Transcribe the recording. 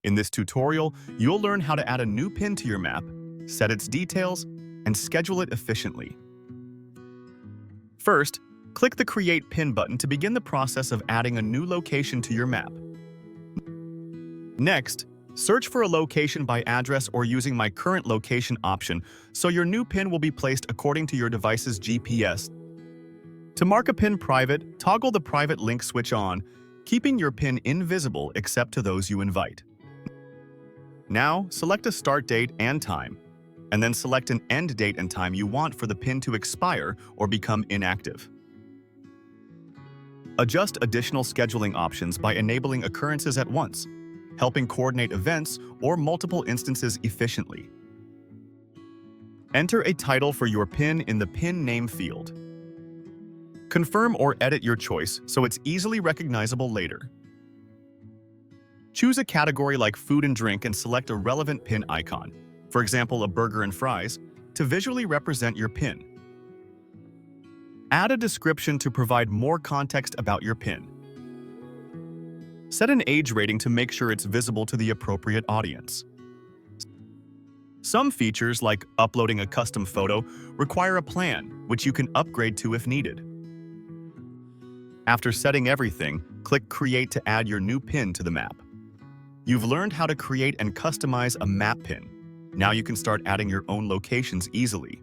In this tutorial, you'll learn how to add a new pin to your map, set its details, and schedule it efficiently. First, click the Create Pin button to begin the process of adding a new location to your map. Next, search for a location by address or using My Current Location option so your new pin will be placed according to your device's GPS. To mark a pin private, toggle the private link switch on, keeping your pin invisible except to those you invite. Now, select a start date and time, and then select an end date and time you want for the pin to expire or become inactive. Adjust additional scheduling options by enabling occurrences at once, helping coordinate events or multiple instances efficiently. Enter a title for your pin in the pin name field. Confirm or edit your choice so it's easily recognizable later. Choose a category like food and drink and select a relevant pin icon, for example, a burger and fries, to visually represent your pin. Add a description to provide more context about your pin. Set an age rating to make sure it's visible to the appropriate audience. Some features, like uploading a custom photo, require a plan, which you can upgrade to if needed. After setting everything, click Create to add your new pin to the map. You've learned how to create and customize a map pin. Now you can start adding your own locations easily.